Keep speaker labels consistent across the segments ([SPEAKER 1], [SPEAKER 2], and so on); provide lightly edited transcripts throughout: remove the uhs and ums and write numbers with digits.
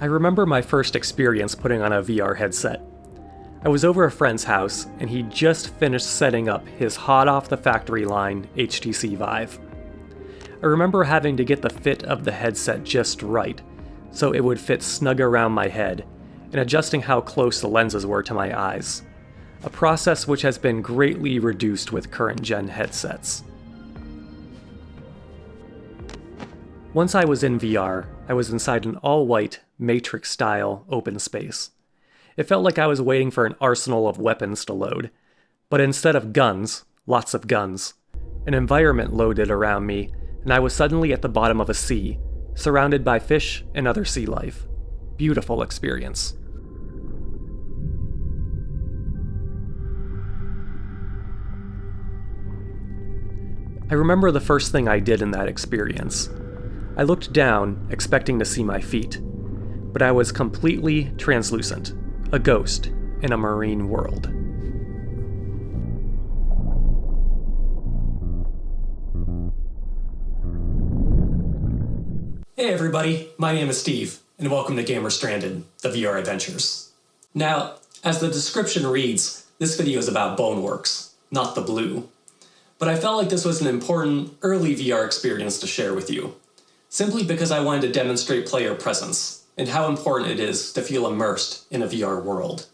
[SPEAKER 1] I remember my first experience putting on a VR headset. I was over a friend's house, and he just finished setting up his hot-off-the-factory-line HTC Vive. I remember having to get the fit of the headset just right, so it would fit snug around my head, and adjusting how close the lenses were to my eyes, a process which has been greatly reduced with current-gen headsets. Once I was in VR, I was inside an all-white, Matrix-style open space. It felt like I was waiting for an arsenal of weapons to load, but instead of guns, lots of guns, an environment loaded around me, and I was suddenly at the bottom of a sea, surrounded by fish and other sea life. Beautiful experience. I remember the first thing I did in that experience. I looked down, expecting to see my feet, but I was completely translucent, a ghost in a marine world. Hey everybody, my name is Steve, and welcome to GamerStranded, the VR adventures. Now, as the description reads, this video is about Boneworks, not TheBlu. But I felt like this was an important early VR experience to share with you, simply because I wanted to demonstrate player presence and how important it is to feel immersed in a VR world.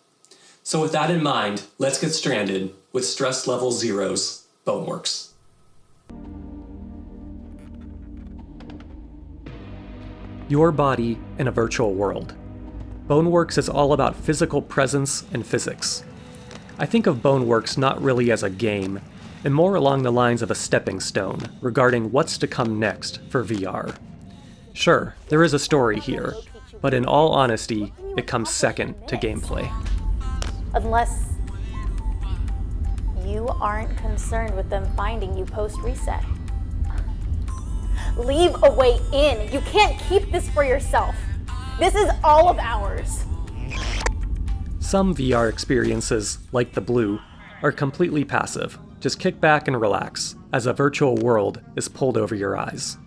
[SPEAKER 1] So with that in mind, let's get stranded with Stress Level Zero's Boneworks. Your body in a virtual world. Boneworks is all about physical presence and physics. I think of Boneworks not really as a game, and more along the lines of a stepping stone regarding what's to come next for VR. Sure, there is a story here, but in all honesty, it comes second to gameplay.
[SPEAKER 2] Unless you aren't concerned with them finding you post-reset. Leave a way in. You can't keep this for yourself. This is all of ours.
[SPEAKER 1] Some VR experiences, like TheBlu, are completely passive. Just kick back and relax, as a virtual world is pulled over your eyes.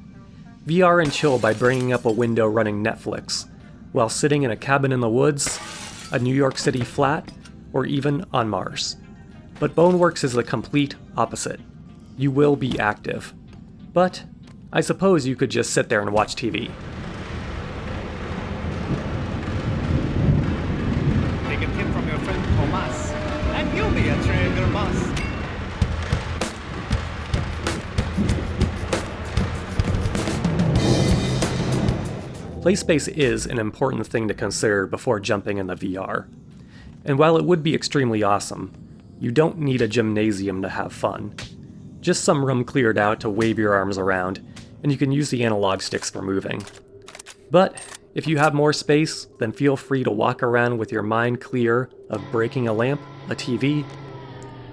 [SPEAKER 1] VR and chill by bringing up a window running Netflix, while sitting in a cabin in the woods, a New York City flat, or even on Mars. But Boneworks is the complete opposite. You will be active. But I suppose you could just sit there and watch TV.
[SPEAKER 3] Take a tip from your friend Thomas, and you'll be a trader boss.
[SPEAKER 1] Playspace is an important thing to consider before jumping into VR. And while it would be extremely awesome, you don't need a gymnasium to have fun. Just some room cleared out to wave your arms around, and you can use the analog sticks for moving. But if you have more space, then feel free to walk around with your mind clear of breaking a lamp, a TV,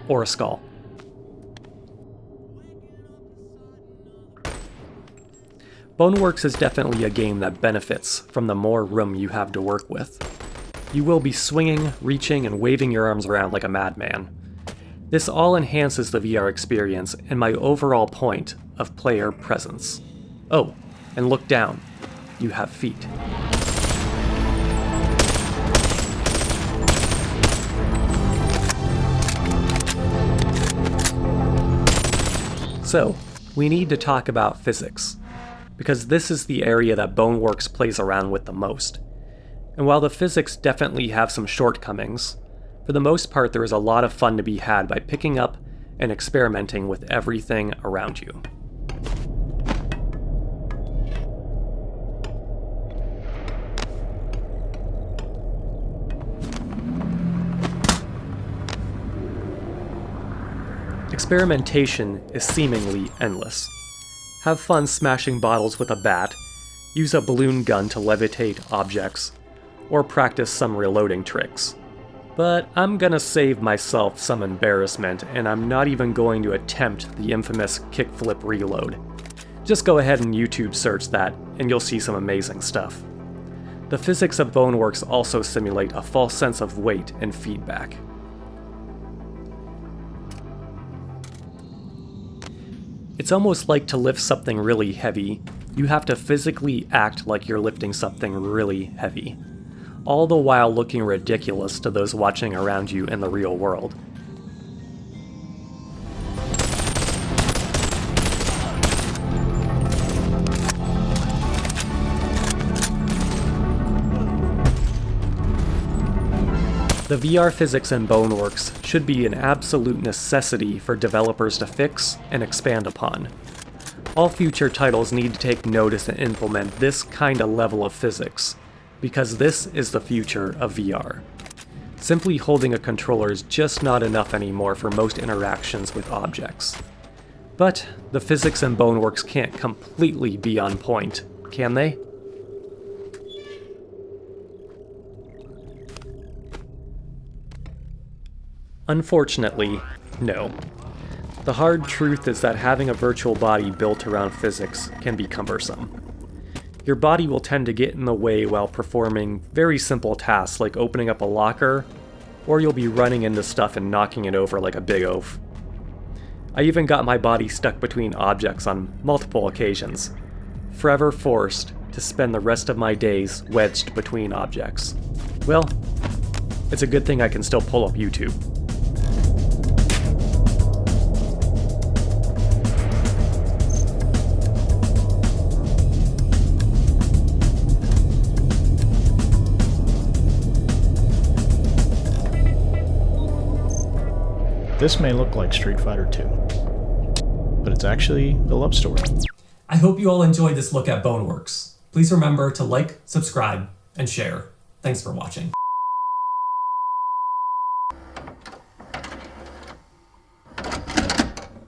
[SPEAKER 1] or a skull. Boneworks is definitely a game that benefits from the more room you have to work with. You will be swinging, reaching, and waving your arms around like a madman. This all enhances the VR experience and my overall point of player presence. Oh, and look down. You have feet. So, we need to talk about physics, because this is the area that Boneworks plays around with the most. And while the physics definitely have some shortcomings, for the most part there is a lot of fun to be had by picking up and experimenting with everything around you. Experimentation is seemingly endless. Have fun smashing bottles with a bat, use a balloon gun to levitate objects, or practice some reloading tricks. But I'm gonna save myself some embarrassment, and I'm not even going to attempt the infamous kickflip reload. Just go ahead and YouTube search that, and you'll see some amazing stuff. The physics of Boneworks also simulate a false sense of weight and feedback. It's almost like to lift something really heavy, You have to physically act like you're lifting something really heavy, all the while looking ridiculous to those watching around you in the real world. The VR physics in Boneworks should be an absolute necessity for developers to fix and expand upon. All future titles need to take notice and implement this kind of level of physics, because this is the future of VR. Simply holding a controller is just not enough anymore for most interactions with objects. But the physics in Boneworks can't completely be on point, can they? Unfortunately, no. The hard truth is that having a virtual body built around physics can be cumbersome. Your body will tend to get in the way while performing very simple tasks like opening up a locker, or you'll be running into stuff and knocking it over like a big oaf. I even got my body stuck between objects on multiple occasions, forever forced to spend the rest of my days wedged between objects. Well, it's a good thing I can still pull up YouTube.
[SPEAKER 4] This may look like Street Fighter 2, but it's actually a love story.
[SPEAKER 1] I hope you all enjoyed this look at Boneworks. Please remember to like, subscribe, and share. Thanks for watching.